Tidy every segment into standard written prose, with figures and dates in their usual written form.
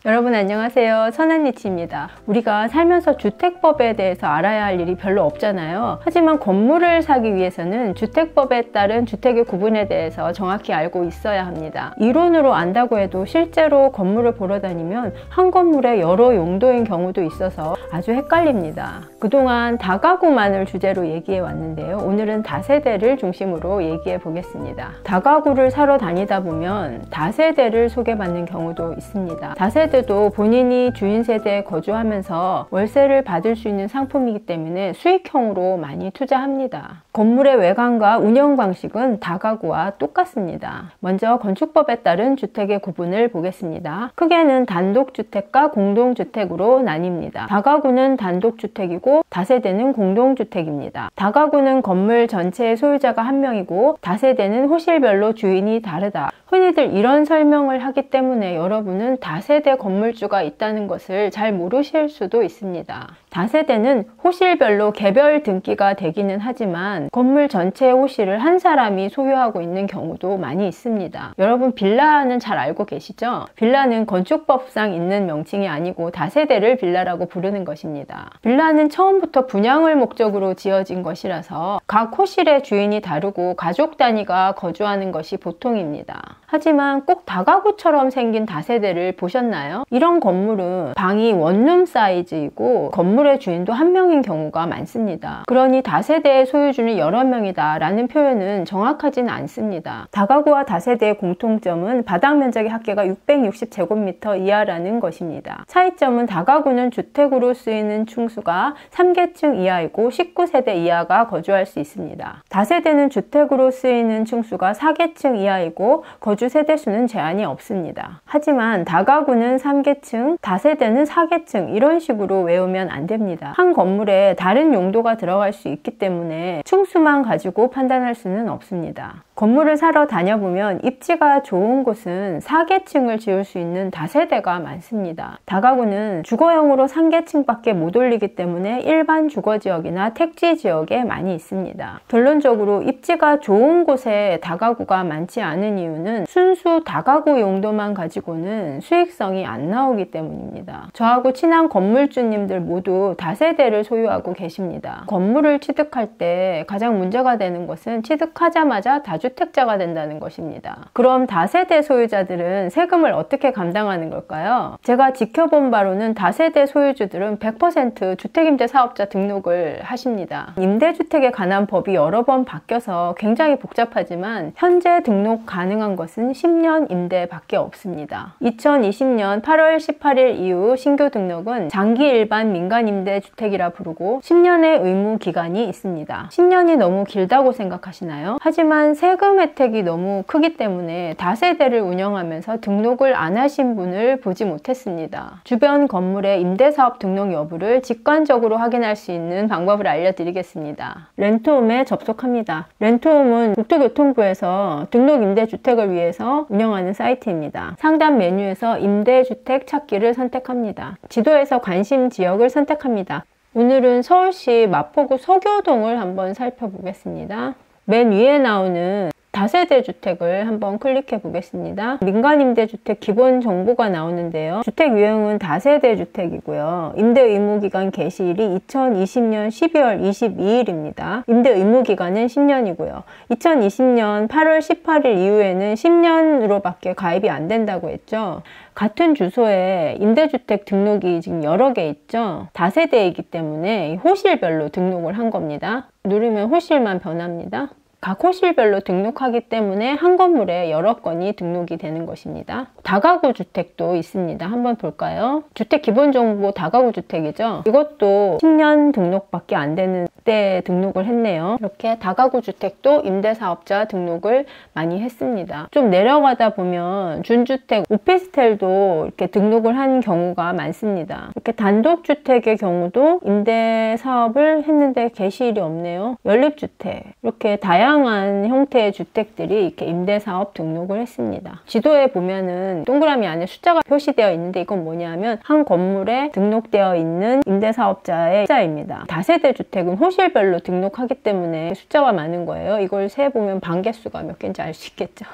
여러분 안녕하세요. 선한니치입니다. 우리가 살면서 주택법에 대해서 알아야 할 일이 별로 없잖아요. 하지만 건물을 사기 위해서는 주택법에 따른 주택의 구분에 대해서 정확히 알고 있어야 합니다. 이론으로 안다고 해도 실제로 건물을 보러 다니면 한 건물에 여러 용도인 경우도 있어서 아주 헷갈립니다. 그동안 다가구만을 주제로 얘기해 왔는데요. 오늘은 다세대를 중심으로 얘기해 보겠습니다. 다가구를 사러 다니다 보면 다세대를 소개받는 경우도 있습니다. 다세대도 본인이 주인 세대에 거주하면서 월세를 받을 수 있는 상품이기 때문에 수익형으로 많이 투자합니다. 건물의 외관과 운영 방식은 다가구와 똑같습니다. 먼저 건축법에 따른 주택의 구분을 보겠습니다. 크게는 단독주택과 공동주택으로 나뉩니다. 다가구는 단독주택이고 다세대는 공동주택입니다. 다가구는 건물 전체의 소유자가 한 명이고 다세대는 호실별로 주인이 다르다. 흔히들 이런 설명을 하기 때문에 여러분은 다세대 건물주가 있다는 것을 잘 모르실 수도 있습니다. 다세대는 호실별로 개별 등기가 되기는 하지만 건물 전체의 호실을 한 사람이 소유하고 있는 경우도 많이 있습니다. 여러분 빌라는 잘 알고 계시죠? 빌라는 건축법상 있는 명칭이 아니고 다세대를 빌라라고 부르는 것입니다. 빌라는 처음부터 분양을 목적으로 지어진 것이라서 각 호실의 주인이 다르고 가족 단위가 거주하는 것이 보통입니다. 하지만 꼭 다가구처럼 생긴 다세대를 보셨나요? 이런 건물은 방이 원룸 사이즈이고 건물의 주인도 한 명인 경우가 많습니다. 그러니 다세대의 소유주는 여러 명이다 라는 표현은 정확하지는 않습니다. 다가구와 다세대의 공통점은 바닥 면적의 합계가 660제곱미터 이하라는 것입니다. 차이점은 다가구는 주택으로 쓰이는 층수가 3계층 이하이고 19세대 이하가 거주할 수 있습니다. 다세대는 주택으로 쓰이는 층수가 4계층 이하이고 거주 세대수는 제한이 없습니다. 하지만 다가구는 3계층, 다세대는 4계층 이런 식으로 외우면 안 됩니다. 한 건물에 다른 용도가 들어갈 수 있기 때문에 층수만 가지고 판단할 수는 없습니다. 건물을 사러 다녀보면 입지가 좋은 곳은 4계층을 지을 수 있는 다세대가 많습니다. 다가구는 주거용으로 3계층밖에 못 올리기 때문에 일반 주거지역이나 택지지역에 많이 있습니다. 결론적으로 입지가 좋은 곳에 다가구가 많지 않은 이유는 순수 다가구 용도만 가지고는 수익성이 안 나오기 때문입니다. 저하고 친한 건물주님들 모두 다세대를 소유하고 계십니다. 건물을 취득할 때 가장 문제가 되는 것은 취득하자마자 다주택자가 된다는 것입니다. 그럼 다세대 소유자들은 세금을 어떻게 감당하는 걸까요? 제가 지켜본 바로는 다세대 소유주들은 100% 주택임대사업자 등록을 하십니다. 임대주택에 관한 법이 여러 번 바뀌어서 굉장히 복잡하지만 현재 등록 가능한 것은 10년 임대밖에 없습니다. 2020년 8월 18일 이후 신규 등록은 장기 일반 민간임대주택이라 부르고 10년의 의무 기간이 있습니다. 10년이 너무 길다고 생각하시나요? 하지만 세금 혜택이 너무 크기 때문에 다세대를 운영하면서 등록을 안 하신 분을 보지 못했습니다. 주변 건물의 임대사업 등록 여부를 직관적으로 확인할 수 있는 방법을 알려드리겠습니다. 렌트홈에 접속합니다. 렌트홈은 국토교통부에서 등록 임대주택을 위해서 운영하는 사이트입니다. 상단 메뉴에서 임대주택 찾기를 선택합니다. 지도에서 관심 지역을 선택합니다. 오늘은 서울시 마포구 서교동을 한번 살펴보겠습니다. 맨 위에 나오는 다세대 주택을 한번 클릭해 보겠습니다. 민간임대주택 기본 정보가 나오는데요. 주택 유형은 다세대 주택이고요. 임대 의무기간 개시일이 2020년 12월 22일입니다. 임대 의무기간은 10년이고요. 2020년 8월 18일 이후에는 10년으로밖에 가입이 안 된다고 했죠. 같은 주소에 임대주택 등록이 지금 여러 개 있죠. 다세대이기 때문에 호실별로 등록을 한 겁니다. 누르면 호실만 변합니다. 각 호실별로 등록하기 때문에 한 건물에 여러 건이 등록이 되는 것입니다. 다가구 주택도 있습니다. 한번 볼까요? 주택 기본정보 다가구 주택이죠. 이것도 10년 등록밖에 안 되는 때 등록을 했네요. 이렇게 다가구 주택도 임대사업자 등록을 많이 했습니다. 좀 내려가다 보면 준주택, 오피스텔도 이렇게 등록을 한 경우가 많습니다. 이렇게 단독주택의 경우도 임대사업을 했는데 개시일이 없네요. 연립주택, 이렇게 다양한 형태의 주택들이 이렇게 임대사업 등록을 했습니다. 지도에 보면은 동그라미 안에 숫자가 표시되어 있는데 이건 뭐냐면 한 건물에 등록되어 있는 임대사업자의 숫자입니다. 다세대 주택은 호실별로 등록하기 때문에 숫자가 많은 거예요. 이걸 세보면 반개수가 몇 개인지 알 수 있겠죠.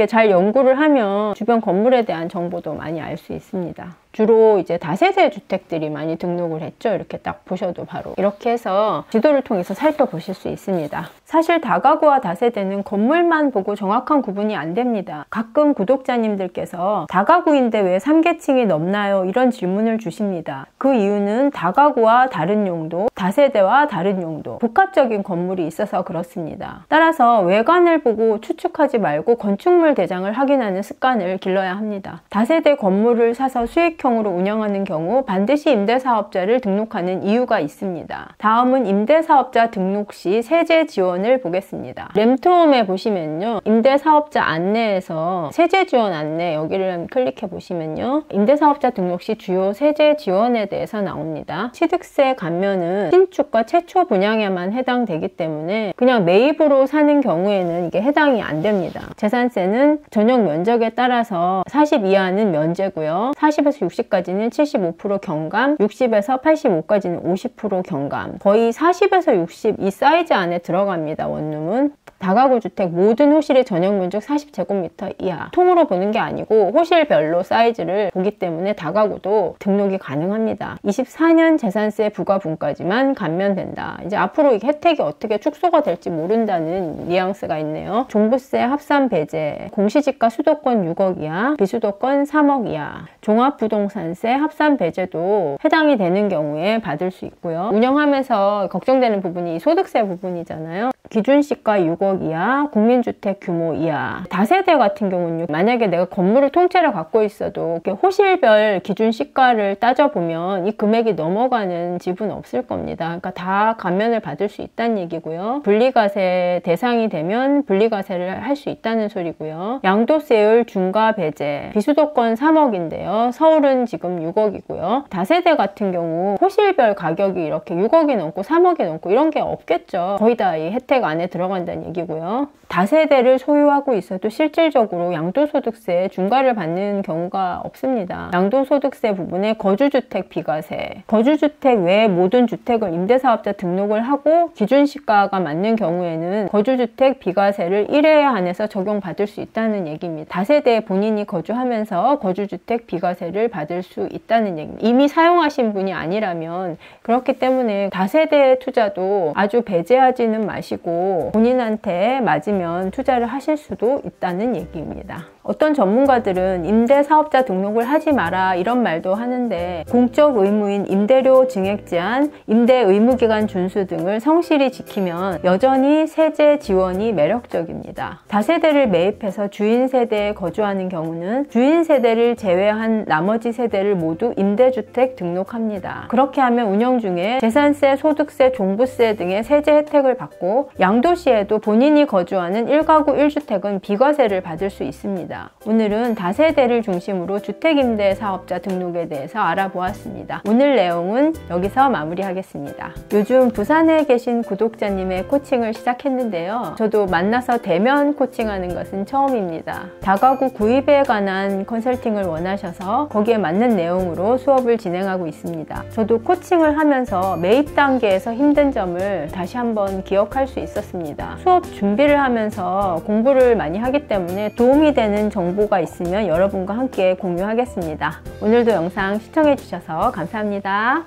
잘 연구를 하면 주변 건물에 대한 정보도 많이 알 수 있습니다. 주로 이제 다세대 주택들이 많이 등록을 했죠. 이렇게 딱 보셔도 바로 이렇게 해서 지도를 통해서 살펴보실 수 있습니다. 사실 다가구와 다세대는 건물만 보고 정확한 구분이 안 됩니다. 가끔 구독자님들께서 다가구인데 왜 3계층이 넘나요? 이런 질문을 주십니다. 그 이유는 다가구와 다른 용도, 다세대와 다른 용도, 복합적인 건물이 있어서 그렇습니다. 따라서 외관을 보고 추측하지 말고 건축물 대장을 확인하는 습관을 길러야 합니다. 다세대 건물을 사서 수익형으로 운영하는 경우 반드시 임대사업자를 등록하는 이유가 있습니다. 다음은 임대사업자 등록 시 세제 지원을 보겠습니다. 램투홈에 보시면요, 임대사업자 안내에서 세제 지원 안내 여기를 클릭해 보시면요, 임대사업자 등록 시 주요 세제 지원에 대해서 나옵니다. 취득세 감면은 신축과 최초 분양에만 해당되기 때문에 그냥 매입으로 사는 경우에는 이게 해당이 안 됩니다. 재산세는 전용 면적에 따라서 40 이하는 면제고요. 40에서 60까지는 75% 경감, 60에서 85까지는 50% 경감. 거의 40에서 60 이 사이즈 안에 들어갑니다. 원룸은. 다가구 주택 모든 호실의 전용 면적 40제곱미터 이하. 통으로 보는 게 아니고 호실별로 사이즈를 보기 때문에 다가구도 등록이 가능합니다. 24년 재산세 부과분까지만 감면된다. 이제 앞으로 이 혜택이 어떻게 축소가 될지 모른다는 뉘앙스가 있네요. 종부세 합산 배제, 공시지가 수도권 6억 이하, 비수도권 3억 이하, 종합부동산세 합산 배제도 해당이 되는 경우에 받을 수 있고요. 운영하면서 걱정되는 부분이 소득세 부분이잖아요. 기준시가 6억 이하, 국민주택 규모 이하. 다세대 같은 경우는 만약에 내가 건물을 통째로 갖고 있어도 이렇게 호실별 기준시가를 따져보면 이 금액이 넘어가는 집은 없을 겁니다. 그러니까 다 감면을 받을 수 있다는 얘기고요. 분리과세 대상이 되면 분리과세를 할 수 있다는 소리고요. 양도세율 중과 배제, 비수도권 3억인데요. 서울은 지금 6억이고요. 다세대 같은 경우 호실별 가격이 이렇게 6억이 넘고 3억이 넘고 이런 게 없겠죠. 거의 다 이 혜택 안에 들어간다는 얘기고요. 다세대를 소유하고 있어도 실질적으로 양도소득세 중과를 받는 경우가 없습니다. 양도소득세 부분에 거주주택 비과세, 거주주택 외 모든 주택을 임대사업자 등록을 하고 기준시가가 맞는 경우에는 거주주택 비과세를 1회에 한해서 적용받을 수 있다는 얘기입니다. 다세대에 본인이 거주하면서 거주주택 비과세를 받을 수 있다는 얘기입니다. 이미 사용하신 분이 아니라면. 그렇기 때문에 다세대 투자도 아주 배제하지는 마시고 본인한테 맞으면 투자를 하실 수도 있다는 얘기입니다. 어떤 전문가들은 임대사업자 등록을 하지 마라 이런 말도 하는데, 공적 의무인 임대료 증액 제한, 임대 의무기간 준수 등을 성실히 지키면 여전히 세제 지원이 매력적입니다. 다세대를 매입해서 주인 세대에 거주하는 경우는 주인 세대를 제외한 나머지 세대를 모두 임대주택 등록합니다. 그렇게 하면 운영 중에 재산세, 소득세, 종부세 등의 세제 혜택을 받고 양도시에도 본인이 거주하는 1가구 1주택은 비과세를 받을 수 있습니다. 오늘은 다세대를 중심으로 주택임대사업자 등록에 대해서 알아보았습니다. 오늘 내용은 여기서 마무리하겠습니다. 요즘 부산에 계신 구독자님의 코칭을 시작했는데요. 저도 만나서 대면 코칭하는 것은 처음입니다. 다가구 구입에 관한 컨설팅을 원하셔서 거기에 맞는 내용으로 수업을 진행하고 있습니다. 저도 코칭을 하면서 매입 단계에서 힘든 점을 다시 한번 기억할 수 있었습니다. 수업 준비를 하면서 공부를 많이 하기 때문에 도움이 되는 정보가 있으면 여러분과 함께 공유하겠습니다. 오늘도 영상 시청해주셔서 감사합니다.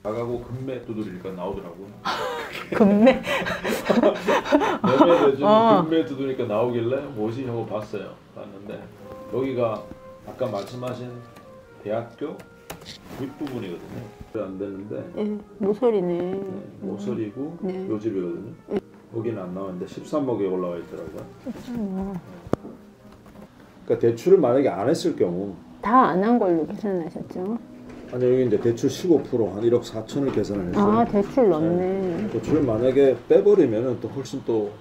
다가구 금매 두드리니까 나오더라고. 금매? 매매를 좀 금매 두드리니까 나오길래 뭐지 하고 봤어요. 봤는데 여기가 아까 말씀하신 대학교 윗부분이거든요. 안 되는데. 네, 모서리네. 네, 모서리고 네. 요 집이거든요. 여기는 안 나왔는데 13억에 올라와 있더라고요. 그러니까 대출을 만약에 안 했을 경우 다 안 한 걸로 계산하셨죠? 아니 여기 이제 대출 15% 한 1억 4천을 계산을 했어요. 아, 대출 넣네. 네. 대출을 만약에 빼버리면은 또 훨씬 또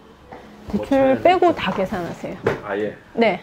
대출 빼고 다 계산하세요. 아예. 네.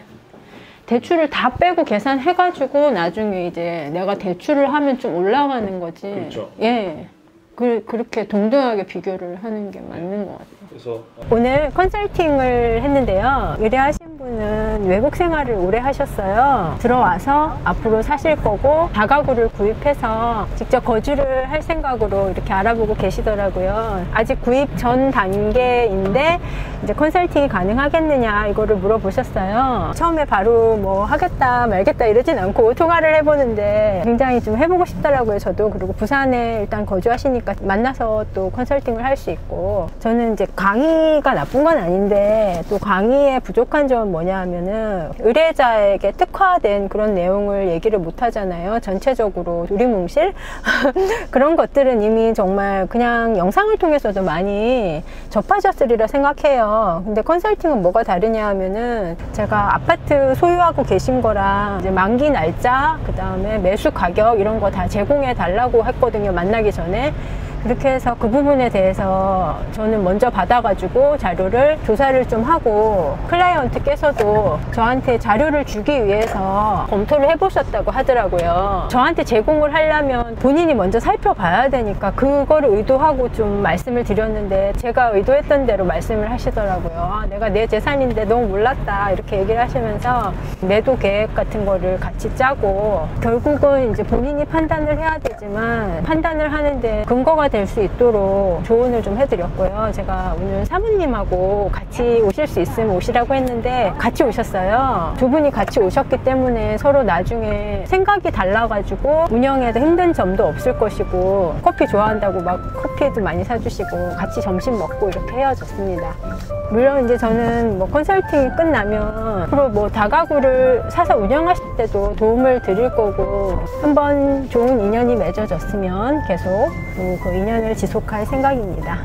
대출을 다 빼고 계산해가지고 나중에 이제 내가 대출을 하면 좀 올라가는 거지. 그렇죠. 예. 그렇게 동등하게 비교를 하는 게 맞는 것 같아요. 그래서 오늘 컨설팅을 했는데요. 의뢰하신 분은 남편은 외국 생활을 오래 하셨어요. 들어와서 앞으로 사실 거고 다가구를 구입해서 직접 거주를 할 생각으로 이렇게 알아보고 계시더라고요. 아직 구입 전 단계인데 이제 컨설팅이 가능하겠느냐 이거를 물어보셨어요. 처음에 바로 뭐 하겠다 말겠다 이러진 않고 통화를 해보는데 굉장히 좀 해보고 싶더라고요. 저도. 그리고 부산에 일단 거주하시니까 만나서 또 컨설팅을 할 수 있고, 저는 이제 강의가 나쁜 건 아닌데 또 강의의 부족한 점은 뭐냐 하면은 의뢰자에게 특화된 그런 내용을 얘기를 못 하잖아요. 전체적으로 두리뭉실 그런 것들은 이미 정말 그냥 영상을 통해서도 많이 접하셨으리라 생각해요. 근데 컨설팅은 뭐가 다르냐 하면은 제가 아파트 소유하고 계신 거랑 이제 만기 날짜, 그 다음에 매수 가격 이런 거 다 제공해 달라고 했거든요. 만나기 전에. 그렇게 해서 그 부분에 대해서 저는 먼저 받아가지고 자료를 조사를 좀 하고, 클라이언트께서도 저한테 자료를 주기 위해서 검토를 해보셨다고 하더라고요. 저한테 제공을 하려면 본인이 먼저 살펴봐야 되니까 그거를 의도하고 좀 말씀을 드렸는데, 제가 의도했던 대로 말씀을 하시더라고요. 아, 내가 내 재산인데 너무 몰랐다 이렇게 얘기를 하시면서 매도 계획 같은 거를 같이 짜고, 결국은 이제 본인이 판단을 해야 되지만 판단을 하는데 근거가 될 수 있도록 조언을 좀 해드렸고요. 제가 오늘 사모님하고 같이 오실 수 있으면 오시라고 했는데 같이 오셨어요. 두 분이 같이 오셨기 때문에 서로 나중에 생각이 달라가지고 운영에도 힘든 점도 없을 것이고, 커피 좋아한다고 막 커피도 많이 사주시고 같이 점심 먹고 이렇게 헤어졌습니다. 물론 이제 저는 뭐 컨설팅이 끝나면 앞으로 뭐 다가구를 사서 운영하실 때도 도움을 드릴 거고, 한번 좋은 인연이 맺어졌으면 계속 그 인연을 지속할 생각입니다.